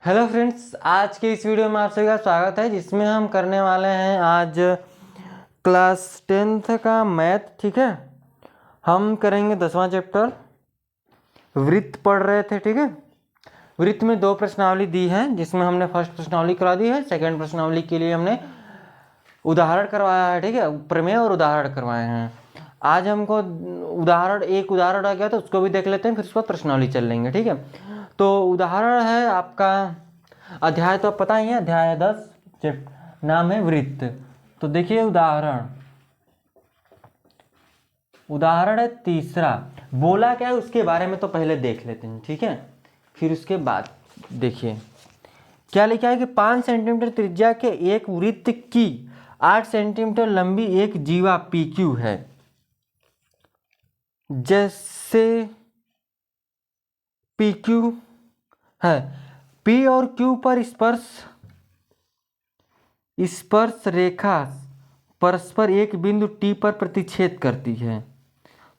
Hello friends, आज के इस वीडियो में आप सभी का स्वागत है जिसमें हम करने वाले हैं आज क्लास 10th का मैथ। ठीक है, हम करेंगे 10वां चैप्टर। वृत्त पढ़ रहे थे। ठीक है, वृत्त में दो प्रश्नावली दी है जिसमें हमने फर्स्ट प्रश्नावली करा दी है। सेकंड प्रश्नावली के लिए हमने उदाहरण करवाया है। ठीक है, प्रमेय और उदाहरण करवाए हैं। आज हमको एक उदाहरण आ गया तो उसको भी देख लेते हैं, फिर उसके बाद प्रश्नावली चल लेंगे। ठीक है, तो उदाहरण है आपका अध्याय तो पता ही है, अध्याय 10 नाम है वृत्त। तो देखिए उदाहरण है तीसरा। बोला क्या है उसके बारे में तो पहले देख लेते हैं। ठीक है, फिर उसके बाद देखिए क्या लिखा है कि 5 सेंटीमीटर त्रिज्या के एक वृत्त की 8 सेंटीमीटर लंबी एक जीवा PQ है। जैसे PQ है, P और Q पर स्पर्श रेखा परस्पर एक बिंदु T पर प्रतिच्छेद करती है।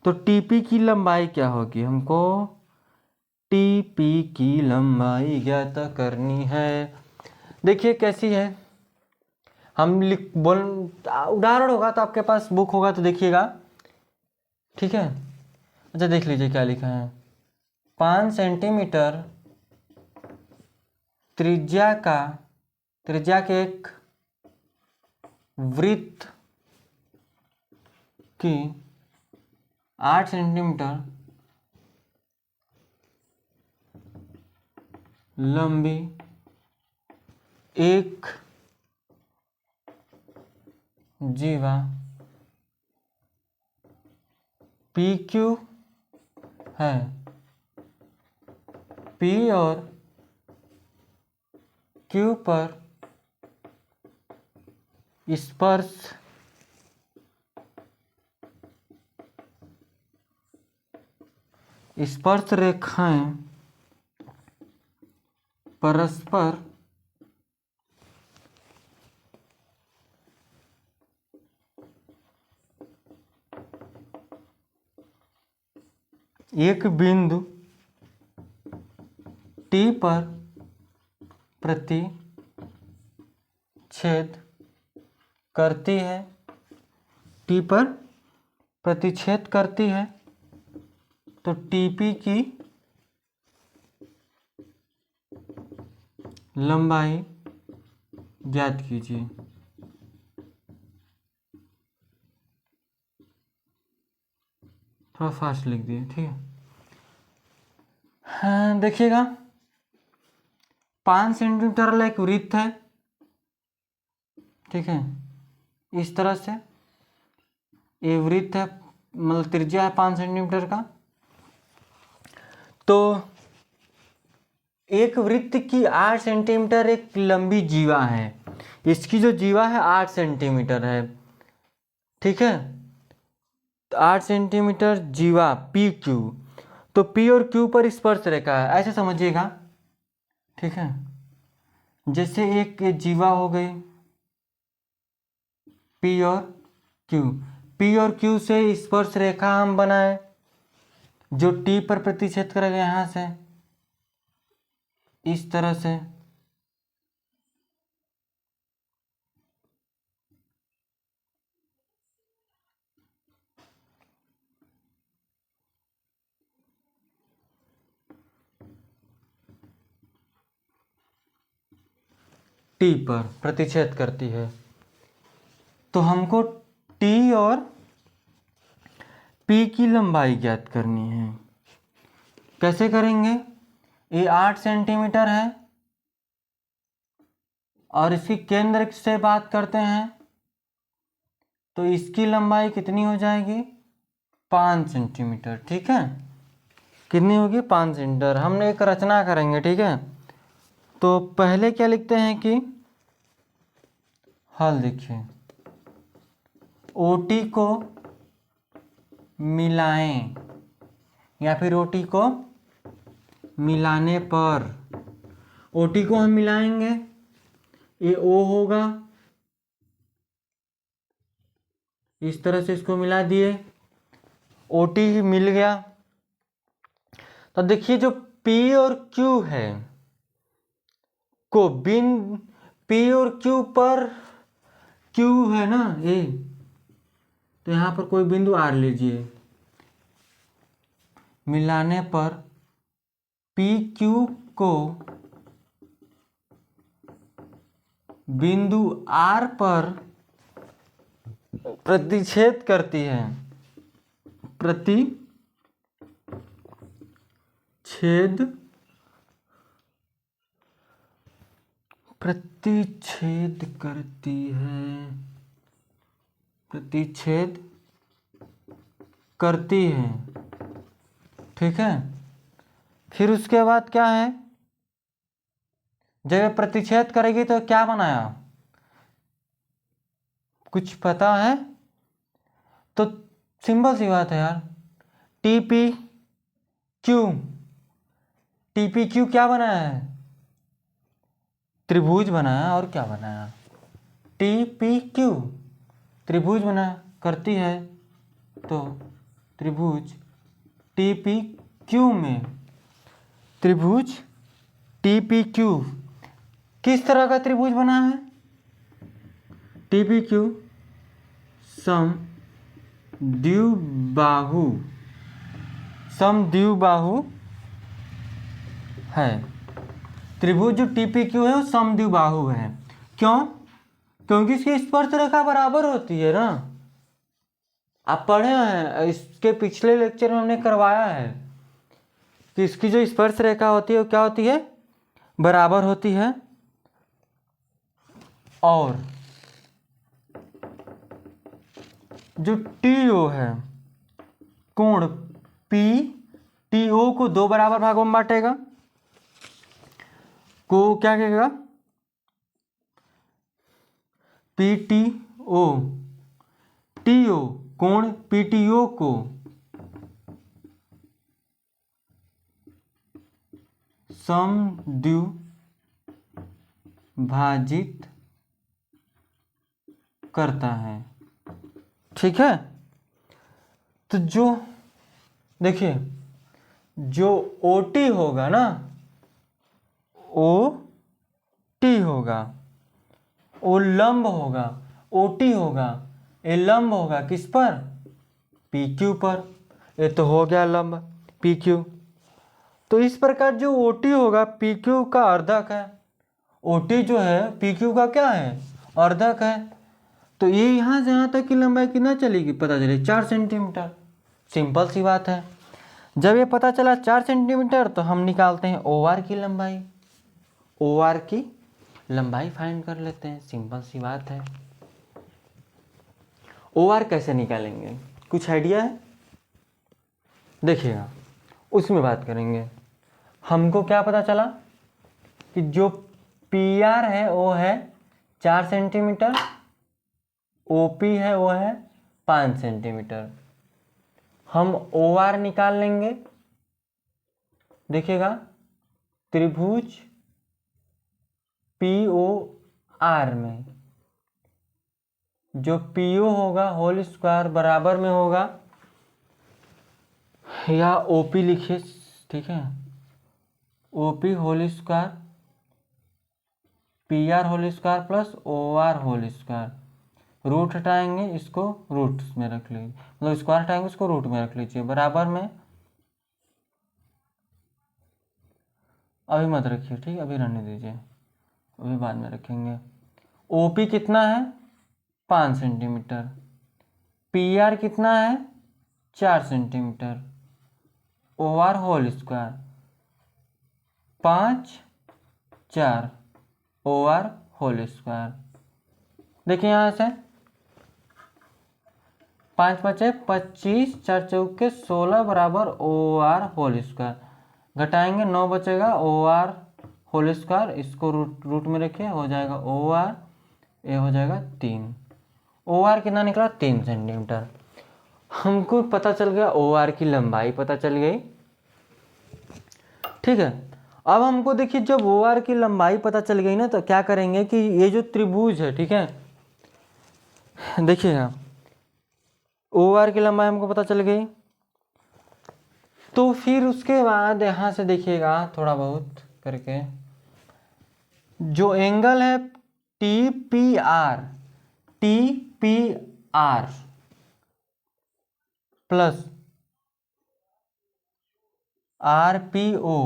तो TP की लंबाई क्या होगी? हमको TP की लंबाई ज्ञात करनी है। देखिए कैसी है, हम उदाहरण होगा तो आपके पास बुक होगा तो देखिएगा। ठीक है, अच्छा देख लीजिए क्या लिखा है। 5 सेंटीमीटर त्रिज्या के एक वृत्त की 8 सेंटीमीटर लंबी एक जीवा PQ है। P और Q पर स्पर्श रेखाएं परस्पर एक बिंदु T पर प्रतिच्छेद करती है। T पर प्रतिच्छेद करती है तो TP की लंबाई ज्ञात कीजिए। थोड़ा फास्ट लिख दिए। ठीक है, हाँ देखिएगा 5 सेंटीमीटर वाला एक वृत्त है। ठीक है, इस तरह से ये वृत्त है, मतलब त्रिज्या है 5 सेंटीमीटर का। तो एक वृत्त की 8 सेंटीमीटर एक लंबी जीवा है। इसकी जो जीवा है 8 सेंटीमीटर है। ठीक है, तो 8 सेंटीमीटर जीवा PQ, तो P और Q पर स्पर्श रेखा है, ऐसे समझिएगा। ठीक है, जैसे एक जीवा हो गई P और Q से स्पर्श रेखा हम बनाए जो T पर प्रतिच्छेद करेगा यहां से इस तरह से। T पर प्रतिच्छेद करती है तो हमको T और P की लंबाई ज्ञात करनी है। कैसे करेंगे? ये 8 सेंटीमीटर है और इसकी केंद्र से बात करते हैं तो इसकी लंबाई कितनी हो जाएगी? 5 सेंटीमीटर। ठीक है, कितनी होगी? 5 सेंटीमीटर। हमने एक रचना करेंगे। ठीक है, तो पहले क्या लिखते हैं कि हल देखिए, OT को मिलाएं या फिर OT को मिलाने पर, OT को हम मिलाएंगे, ये O होगा, इस तरह से इसको मिला दिए, OT मिल गया। तो देखिए जो P और Q है को पी और क्यू पर, क्यू है ना ए, तो यहाँ पर कोई बिंदु आर लीजिए, मिलाने पर पी क्यू को बिंदु आर पर प्रतिच्छेद करती है, प्रतिच्छेद करती है, ठीक है। फिर उसके बाद क्या है, जब ये प्रतिच्छेद करेगी तो क्या बनाया, कुछ पता है? तो सिंपल सी बात है यार, टीपी क्यू क्या बनाया है, त्रिभुज बनाया, और क्या बनाया, टीपी क्यू त्रिभुज बनाया करती है, तो त्रिभुज टीपी क्यू में, त्रिभुज टीपी क्यू किस तरह का त्रिभुज बना है, टीपी क्यू समद्विबाहु है। त्रिभुज जो टीपी क्यू है वो समद्विबाहु है। क्यों? क्योंकि इसकी स्पर्श रेखा बराबर होती है ना। आप पढ़े हैं, इसके पिछले लेक्चर में हमने करवाया है कि इसकी जो स्पर्श रेखा होती है वो क्या होती है, बराबर होती है। और जो टीओ है, कोण पी टीओ को दो बराबर भागों में बांटेगा, को क्या कहेगा, पीटीओ, टीओ कोण पीटीओ को समद्विभाजित करता है, ठीक है। तो जो देखिए, जो ओटी होगा ना, ओटी होगा, ओ लंब होगा, ओटी होगा, ए लंब होगा किस पर, पी क्यू पर। ये तो हो गया लंब पी क्यू। तो इस प्रकार जो ओटी होगा पी क्यू का अर्धक है, ओटी जो है पी क्यू का क्या है, अर्धक है। तो ये यहाँ से यहाँ तक की लंबाई कितना चलेगी, पता चले 4 सेंटीमीटर। सिंपल सी बात है। जब ये पता चला 4 सेंटीमीटर तो हम निकालते हैं ओ आर की लंबाई, ओ आर की लंबाई फाइंड कर लेते हैं। सिंपल सी बात है। ओ आर कैसे निकालेंगे, कुछ आइडिया है? देखिएगा, उसमें बात करेंगे। हमको क्या पता चला कि जो पी आर है वो है 4 सेंटीमीटर, ओपी है वो है 5 सेंटीमीटर। हम ओ आर निकाल लेंगे। देखिएगा, त्रिभुज पी ओ आर में जो पी ओ होगा होल स्क्वायर बराबर में होगा, या ओपी लिखिए, ठीक है, OP whole square P R whole square plus O R whole square. Root हटाएंगे, इसको रूट में रख लीजिए, मतलब स्क्वायर हटाएंगे इसको रूट में रख लीजिए, बराबर में, अभी मत रखिए, ठीक, अभी रहने दीजिए, अभी बाद में रखेंगे। ओपी कितना है 5 सेंटीमीटर, पी आर कितना है 4 centimeter, O R whole square 5 4 O R whole square. देखिए यहाँ से 5 5 25, 4 चौके 16 बराबर ओ आर होल स्क्वायर। घटाएंगे 9 बचेगा, ओ आर होल स्क्वायर, इसको रूट में रखिए, हो जाएगा ओ आर, ये हो जाएगा 3। ओ आर कितना निकला 3 सेंटीमीटर। हमको पता चल गया, ओ आर की लंबाई पता चल गई, ठीक है। अब हमको देखिए, जब ओ आर की लंबाई पता चल गई ना, तो क्या करेंगे कि ये जो त्रिभुज है, ठीक है, देखिएगा ओ आर की लंबाई हमको पता चल गई, तो फिर उसके बाद यहाँ से देखिएगा थोड़ा बहुत करके, जो एंगल है T P R plus R P O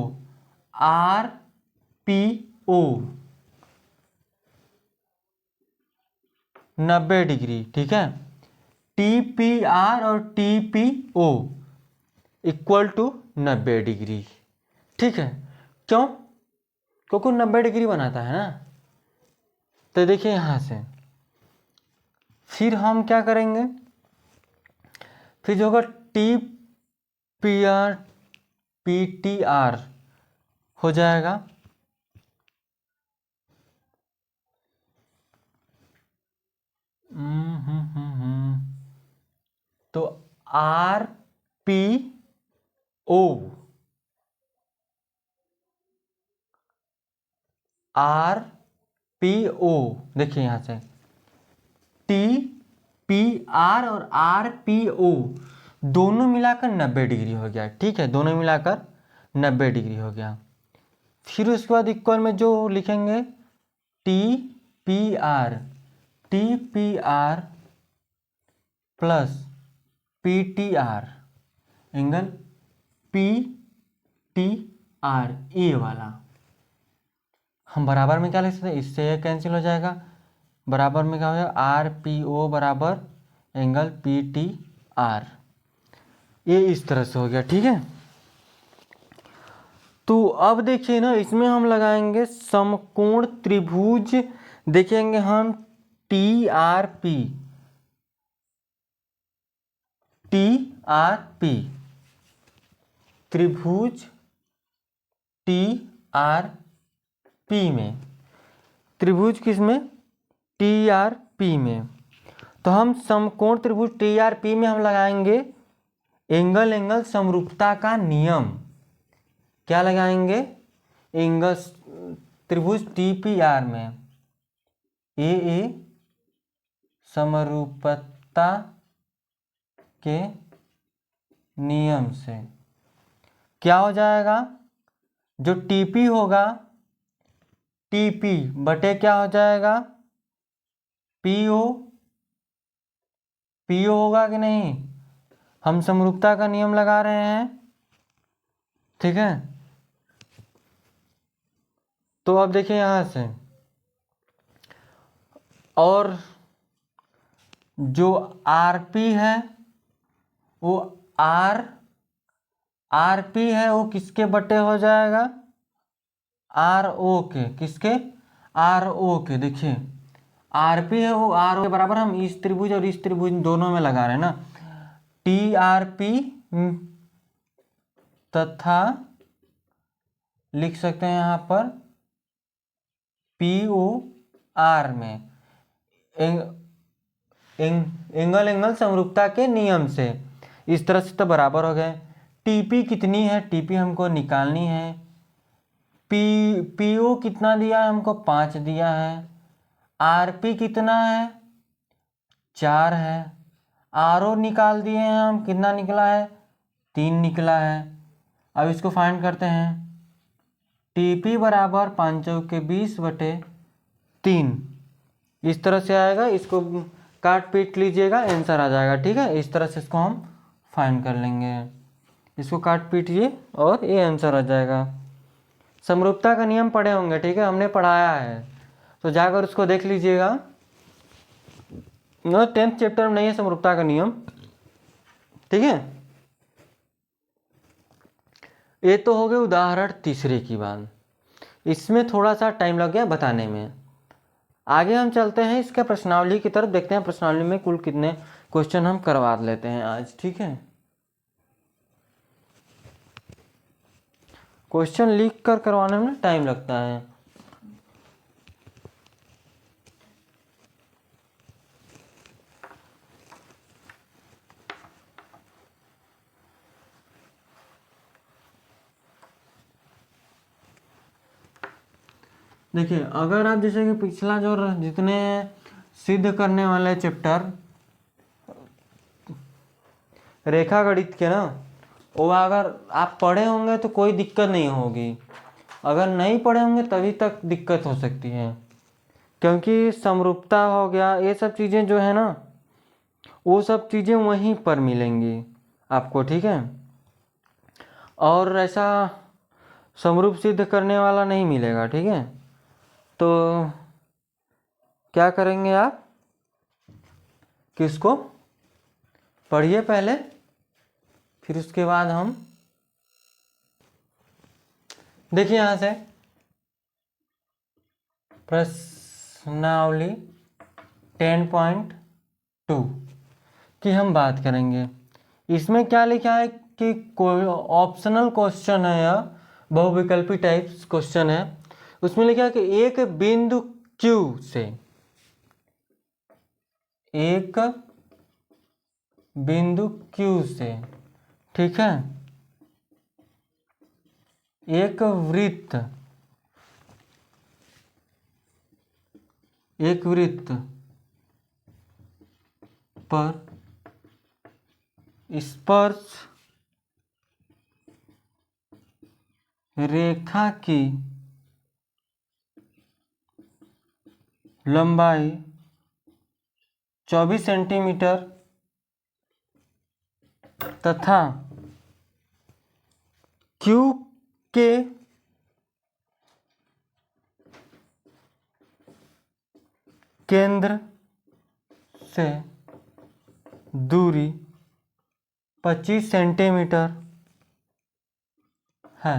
90 degree, ठीक है। टी पी आर और T P O equal to 90 degree, ठीक है। क्यों? क्योंकि 90 डिग्री बनाता है ना। तो देखिए यहाँ से फिर हम क्या करेंगे, फिर जो होगा T P R P T are हो जाएगा तो आर पी ओ देखिए यहाँ से टी पी आर और आर पी ओ दोनों मिलाकर 90 डिग्री हो गया, ठीक है। दोनों मिलाकर 90 डिग्री हो गया। फिर उसके बाद इक्वल में जो लिखेंगे T P R plus P T R angle P T R A वाला। हम बराबर में क्या लिख सकते हैं, इससे ये कैंसिल हो जाएगा। बराबर में क्या हो जाएगा, आर पी ओ बराबर एंगल पी टी आर। ये इस तरह से हो गया, ठीक है। तो अब देखिए ना, इसमें हम लगाएंगे समकोण त्रिभुज। देखेंगे हम टी आर पी त्रिभुज टी आर पी में, त्रिभुज किसमें, टी आर पी में। तो हम समकोण त्रिभुज टी आर पी में हम लगाएंगे एंगल समरूपता का नियम। क्या लगाएंगे, एंगल त्रिभुज टी पी आर में ए समरूपता के नियम से क्या हो जाएगा, जो टीपी होगा टीपी बटे क्या हो जाएगा, पीओ होगा कि नहीं। हम समरूपता का नियम लगा रहे हैं, ठीक है। तो अब देखिए यहां से, और जो आरपी है वो आरपी है वो किसके बटे हो जाएगा, आर ओ के। किसके, आर ओ के। देखिए आरपी है वो आर ओ के बराबर, हम इस त्रिभुज और इस त्रिभुज दोनों में लगा रहे हैं ना। टी आर पी तथा लिख सकते हैं यहाँ पर पी ओ आर में एंगल समरूपता के नियम से। इस तरह से तो बराबर हो गए। टीपी कितनी है, टीपी हमको निकालनी है। पीओ कितना दिया है हमको, 5 दिया है। आरपी कितना है, 4 है। आरओ निकाल दिए हैं हम, कितना निकला है, 3 निकला है। अब इसको फाइंड करते हैं। टीपी बराबर 5 के 20 बटे 3 इस तरह से आएगा। इसको काट पीट लीजिएगा, आंसर आ जाएगा, ठीक है। इस तरह से इसको हम फाइंड कर लेंगे। इसको काट पीटिए और ये आंसर आ जाएगा। समरूपता का नियम पढ़े होंगे, ठीक है, हमने पढ़ाया है, तो जाकर उसको देख लीजिएगा। 10th चैप्टर में नहीं है समरूपता का नियम, ठीक है। ये तो हो गए उदाहरण तीसरे की बात। इसमें थोड़ा सा टाइम लग गया बताने में। आगे हम चलते हैं इसका प्रश्नावली की तरफ, देखते हैं प्रश्नावली में कुल कितने क्वेश्चन हम करवा लेते हैं आज, ठीक है। क्वेश्चन लिख कर करवाने में टाइम लगता है। देखिए अगर आप जैसे कि पिछला जो जितने सिद्ध करने वाले चैप्टर रेखा गणित के ना, वो अगर आप पढ़े होंगे तो कोई दिक्कत नहीं होगी। अगर नहीं पढ़े होंगे तभी तक दिक्कत हो सकती है, क्योंकि समरूपता हो गया, ये सब चीज़ें जो है ना, वो सब चीज़ें वहीं पर मिलेंगी आपको, ठीक है। और ऐसा समरूप सिद्ध करने वाला नहीं मिलेगा, ठीक है। तो क्या करेंगे आप कि इसको पढ़िए पहले, फिर उसके बाद हम देखिए यहाँ से प्रश्नावली 10.2 की हम बात करेंगे। इसमें क्या लिखा है कि कोई ऑप्शनल क्वेश्चन है या बहुविकल्पी टाइप्स क्वेश्चन है। उसमें लिखा है कि एक बिंदु Q से, एक बिंदु Q से, ठीक है, एक वृत्त पर स्पर्श रेखा की लंबाई 24 सेंटीमीटर तथा Q के केंद्र से दूरी 25 सेंटीमीटर है,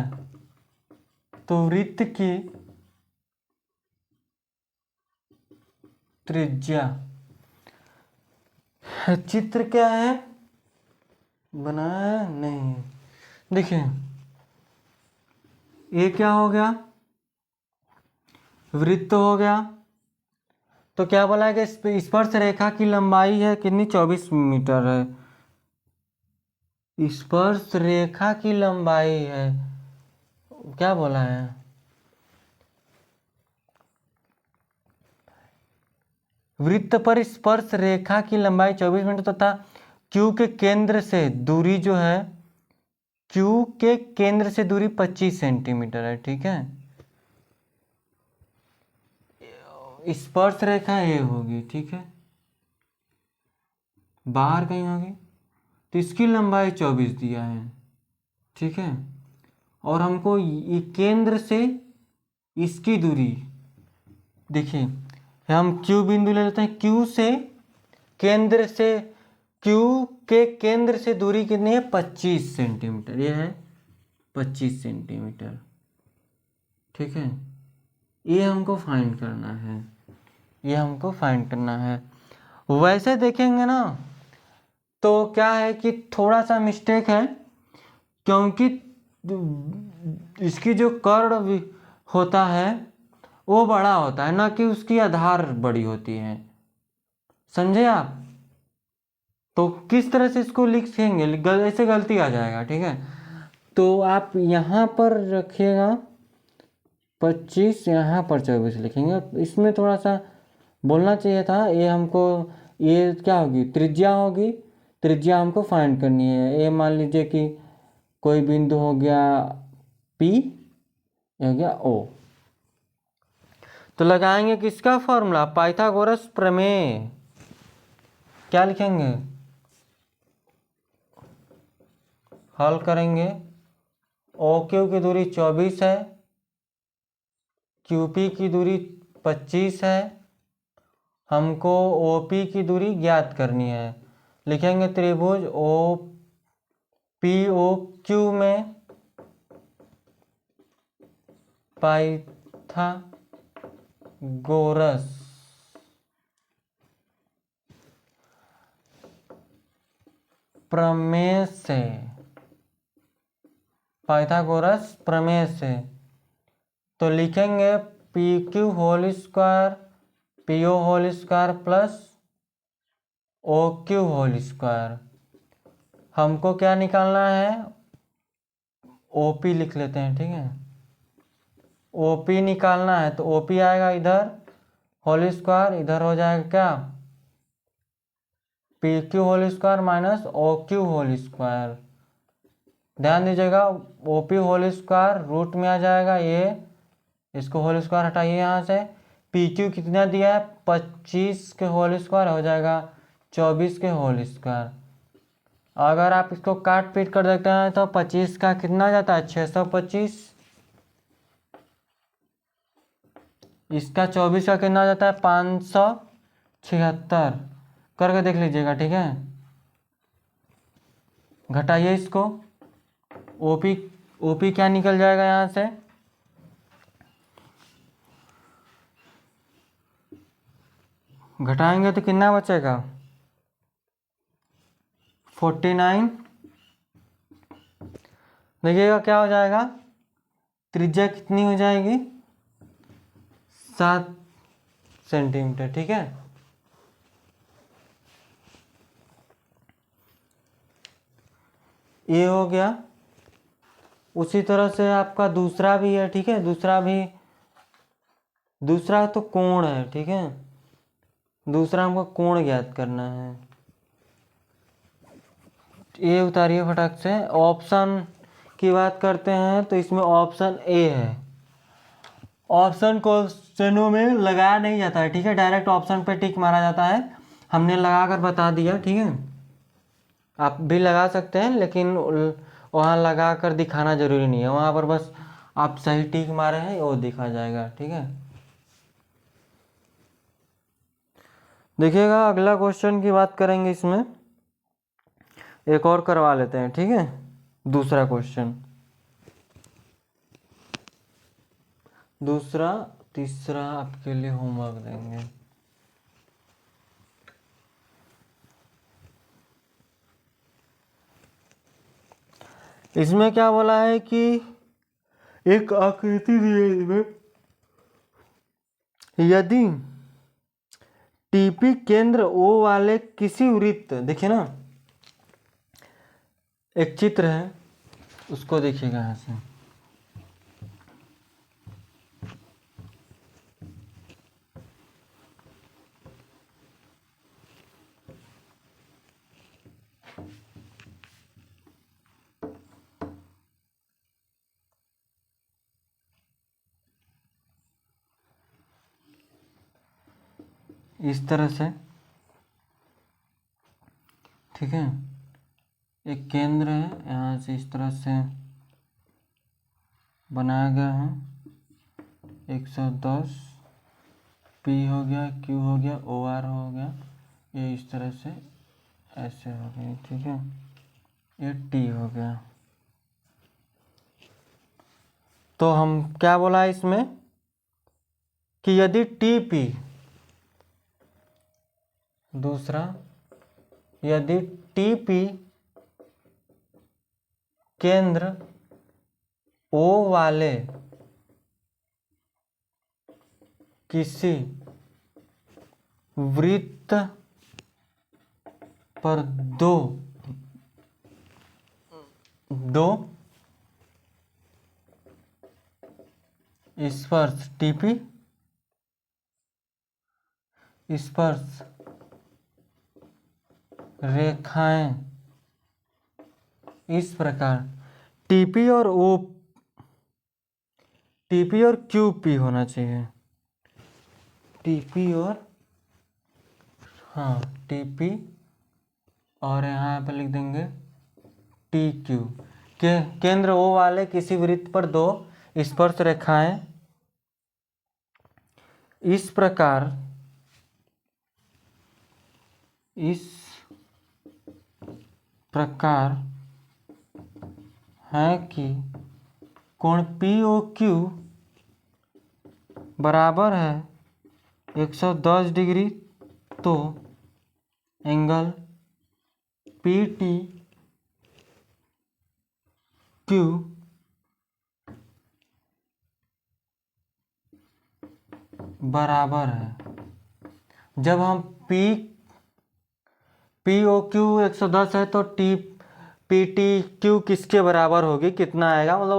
तो वृत्त की त्रिज्या, चित्र क्या है बनाया नहीं, देखिए ये क्या हो गया, वृत्त हो गया। तो क्या बोला है कि स्पर्श रेखा की लंबाई है कितनी, 24 मीटर है। स्पर्श रेखा की लंबाई है, क्या बोला है, वृत्त पर स्पर्श रेखा की लंबाई 24 मीटर तथा Q के केंद्र से दूरी जो है, Q के केंद्र से दूरी 25 सेंटीमीटर है, ठीक है। स्पर्श रेखा ये होगी, ठीक है, बाहर कहीं होगी, तो इसकी लंबाई 24 दिया है, ठीक है। और हमको ये केंद्र से इसकी दूरी, देखिए हम Q बिंदु ले लेते हैं, Q से केंद्र से, Q के केंद्र से दूरी कितनी है, 25 सेंटीमीटर, ये है 25 सेंटीमीटर, ठीक है। ये हमको फाइंड करना है, ये हमको फाइंड करना है। वैसे देखेंगे ना तो क्या है कि थोड़ा सा मिस्टेक है, क्योंकि इसकी जो कर्ण होता है वो बड़ा होता है, ना कि उसकी आधार बड़ी होती है, समझे आप। तो किस तरह से इसको लिखेंगे, ऐसे गलती आ जाएगा, ठीक है। तो आप यहाँ पर रखिएगा 25, यहाँ पर 24 लिखेंगे। इसमें थोड़ा सा बोलना चाहिए था, ये हमको, ये क्या होगी, त्रिज्या होगी, त्रिज्या हमको फाइंड करनी है। ये मान लीजिए कि कोई बिंदु हो गया P, हो गया O, तो लगाएंगे किसका फॉर्मूला, पाइथागोरस प्रमेय। क्या लिखेंगे, हल करेंगे, OQ की दूरी 24 है, QP की दूरी 25 है, हमको OP की दूरी ज्ञात करनी है। लिखेंगे त्रिभुज OPOQ में पाइथागोरस प्रमेय से, पाइथागोरस प्रमेय से, तो लिखेंगे PQ whole square PO whole square plus OQ whole square. हमको क्या निकालना है, OP लिख लेते हैं, ठीक है। OP निकालना है तो OP आएगा इधर होल स्क्वायर, इधर हो जाएगा क्या, PQ whole square minus OQ whole square, ध्यान दीजिएगा, O P whole square root में आ जाएगा ये, इसको होल स्क्वायर हटाइए यहाँ से। पी क्यू कितना दिया है, 25 के होल स्क्वायर हो जाएगा 24 के होल स्क्वायर। अगर आप इसको काट पीट कर देखते हैं तो 25 का कितना जाता है, 625। इसका 24 का कितना जाता है, 576। करके देख लीजिएगा, ठीक है। घटाइए इसको, ओपी ओपी क्या निकल जाएगा यहाँ से, घटाएंगे तो कितना बचेगा, 49। देखिएगा क्या हो जाएगा, त्रिज्या कितनी हो जाएगी, 7 सेंटीमीटर, ठीक है। ये हो गया। उसी तरह से आपका दूसरा भी है, ठीक है। दूसरा तो कोण है, ठीक है। दूसरा हमको कोण ज्ञात करना है। ये उतारिए फटाक से। ऑप्शन की बात करते हैं तो इसमें ऑप्शन ए है। ऑप्शन क्वेश्चनों में लगाया नहीं जाता है, ठीक है। डायरेक्ट ऑप्शन पे टिक मारा जाता है। हमने लगा कर बता दिया, ठीक है। आप भी लगा सकते हैं, लेकिन वहाँ लगा कर दिखाना जरूरी नहीं है। वहाँ पर बस आप सही टिक मारे हैं वो दिखा जाएगा, ठीक है। देखिएगा अगला क्वेश्चन की बात करेंगे, इसमें एक और करवा लेते हैं, ठीक है। दूसरा क्वेश्चन, दूसरा तीसरा आपके लिए होमवर्क देंगे। इसमें क्या बोला है कि एक आकृति दी है इसमें, यदि टीपी केंद्र ओ वाले किसी वृत्त, देखिए ना एक चित्र है, उसको देखिएगा यहाँ से। इस तरह से, ठीक है। एक केंद्र है, यहाँ से इस तरह से बनाया गया है। 110 पी हो गया, क्यू हो गया, ओ आर हो गया, ये इस तरह से ऐसे हो गया, ठीक है। ये टी हो गया। तो हम क्या बोला इसमें कि यदि टी पी, दूसरा यदि टी पी केंद्र ओ वाले किसी वृत्त पर दो स्पर्श टीपी स्पर्श रेखाएं इस प्रकार, टीपी और क्यूपी होना चाहिए। टीपी और, हाँ टीपी, और यहाँ पे लिख देंगे टी क्यू के केंद्र ओ वाले किसी वृत्त पर दो स्पर्श रेखाएं इस प्रकार है कि कोण पी ओ क्यू बराबर है 110 डिग्री, तो एंगल पी टी क्यू बराबर है। जब हम पी ओ क्यू 110 है तो पी टी क्यू किसके बराबर होगी, कितना आएगा, मतलब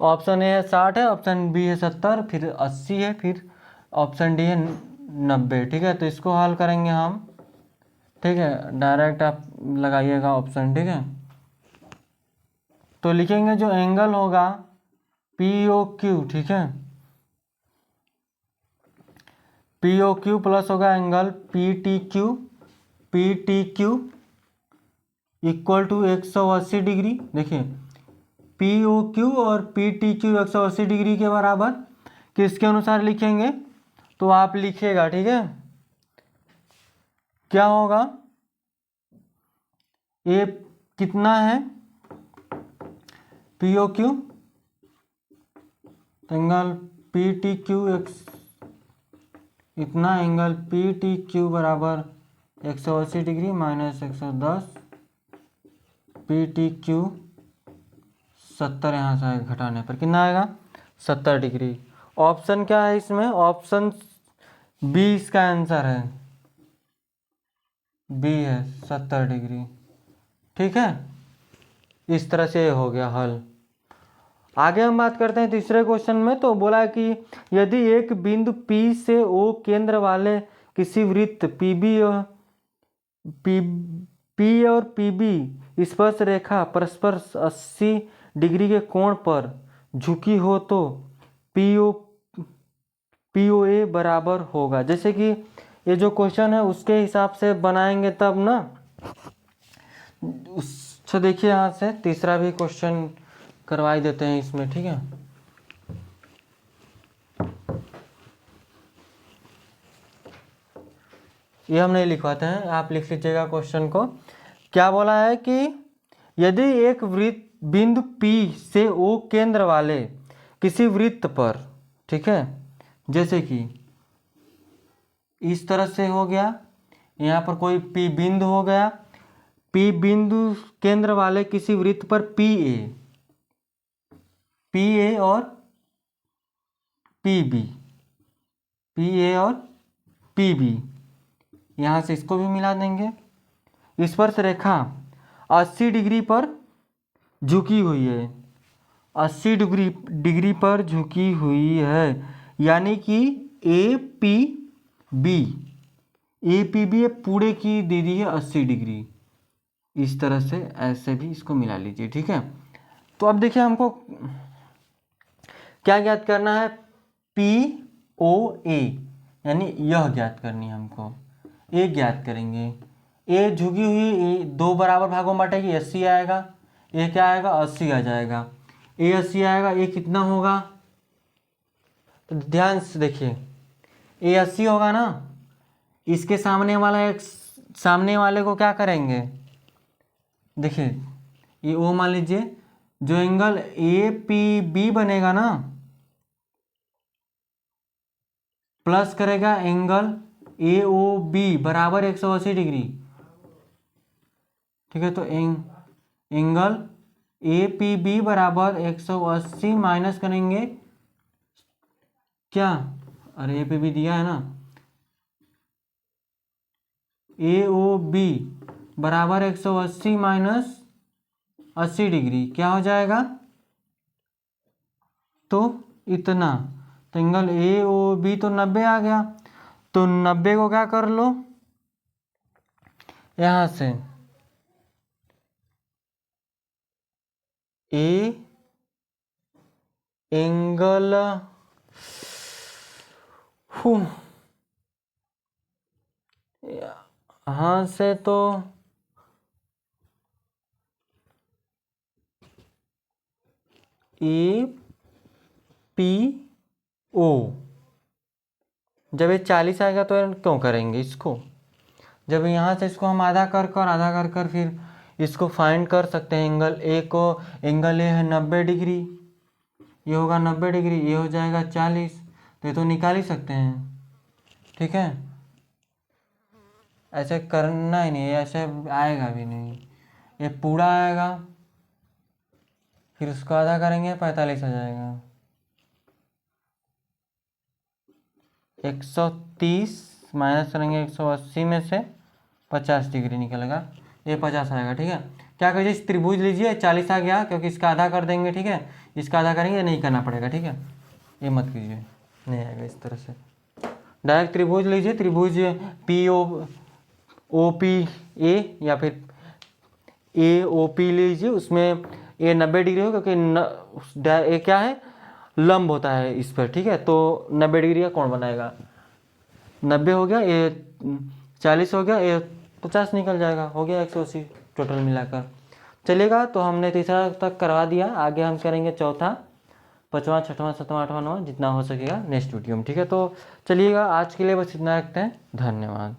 ऑप्शन ए है 60 है, ऑप्शन बी है 70, फिर 80 है, फिर ऑप्शन डी है 90, ठीक है। तो इसको हल करेंगे हम, ठीक है। डायरेक्ट आप लगाइएगा ऑप्शन, ठीक है। तो लिखेंगे जो एंगल होगा POQ, ठीक है, POQ प्लस होगा angle PTQ equal to 180 degree. देखिए POQ और PTQ 180 डिग्री के बराबर किसके अनुसार लिखेंगे, तो आप लिखिएगा, ठीक है, क्या होगा, ये कितना है POQ, एंगल PTQ इतना, एंगल PTQ बराबर 180 डिग्री माइनस 110, PTQ 70, यहाँ से आएगा घटाने पर कितना आएगा 70 डिग्री। ऑप्शन क्या है इसमें, ऑप्शन बी इसका आंसर है, बी है 70 डिग्री, ठीक है। इस तरह से हो गया हल। आगे हम बात करते हैं तीसरे क्वेश्चन में। तो बोला कि यदि एक बिंदु P से O केंद्र वाले किसी वृत्त P और PB स्पर्श रेखा परस्पर 80 डिग्री के कोण पर झुकी हो तो POA बराबर होगा। जैसे कि ये जो क्वेश्चन है उसके हिसाब से बनाएंगे तब ना। अच्छा देखिए, यहाँ से तीसरा भी क्वेश्चन करवाई देते हैं इसमें, ठीक है। ये हम नहीं लिखवाते हैं, आप लिख लीजिएगा क्वेश्चन को। क्या बोला है कि यदि एक वृत्त बिंदु P से O केंद्र वाले किसी वृत्त पर, ठीक है, जैसे कि इस तरह से हो गया, यहाँ पर कोई P बिंदु हो गया, P बिंदु केंद्र वाले किसी वृत्त पर PA और PB, PA और PB, यहाँ से इसको भी मिला देंगे। स्पर्श रेखा 80 डिग्री पर झुकी हुई है, 80 डिग्री पर झुकी हुई है, यानी कि APB पूरे की दे दी है 80 डिग्री। इस तरह से ऐसे भी इसको मिला लीजिए, ठीक है। तो अब देखिए हमको क्या ज्ञात करना है, POA, यानी यह ज्ञात करनी है हमको। ए ज्ञात करेंगे, ए झुकी हुई दो बराबर भागों में बांटेगी, 80 आएगा, ए क्या आएगा 80 आ जाएगा, ए 80 आएगा, ए कितना होगा, तो ध्यान से देखिए, ए 80 होगा ना, इसके सामने वाले को क्या करेंगे, देखिए ये ओ मान लीजिए, जो एंगल APB बनेगा ना प्लस करेगा एंगल AOB बराबर 180 डिग्री, ठीक है। तो एंगल APB बराबर 180 माइनस करेंगे क्या, अरे APB दिया है ना, AOB बराबर 180 माइनस 80 डिग्री क्या हो जाएगा, तो इतना, तो एंगल AOB तो 90 आ गया, तो 90 को क्या कर लो, यहां से ए एंगल यहां से तो APO, जब ये 40 आएगा तो क्यों करेंगे इसको, जब यहाँ से इसको हम आधा कर फिर इसको फाइंड कर सकते हैं। एंगल ए को, एंगल ए है 90 डिग्री, ये होगा 90 डिग्री, ये हो जाएगा 40, तो ये तो निकाल ही सकते हैं, ठीक है। ऐसे करना ही नहीं, ऐसे आएगा भी नहीं, ये पूरा आएगा, फिर उसको आधा करेंगे 45 आ जाएगा, 130 माइनस करेंगे 180 में से 50 डिग्री निकलेगा, ये 50 आएगा, ठीक है। क्या करिए, इस त्रिभुज लीजिए, 40 आ गया क्योंकि इसका आधा कर देंगे, ठीक है, इसका आधा करेंगे, नहीं करना पड़ेगा, ठीक है, ये मत कीजिए, नहीं आएगा इस तरह से। डायरेक्ट त्रिभुज लीजिए, त्रिभुज POPA या फिर AOP लीजिए, उसमें ये 90 डिग्री हो, क्योंकि ये क्या है, लंब होता है इस पर, ठीक है। तो 90 डिग्री का कोण बनाएगा, 90 हो गया, ये 40 हो गया, ये 50 निकल जाएगा, हो गया 180 टोटल मिलाकर। चलेगा, तो हमने तीसरा तक करवा दिया, आगे हम करेंगे चौथा, पाँचवा, छठवां, सातवां, आठवां, नौवां, जितना हो सकेगा नेक्स्ट वीडियो में, ठीक है। तो चलिएगा, आज के लिए बस इतना रखते हैं, धन्यवाद।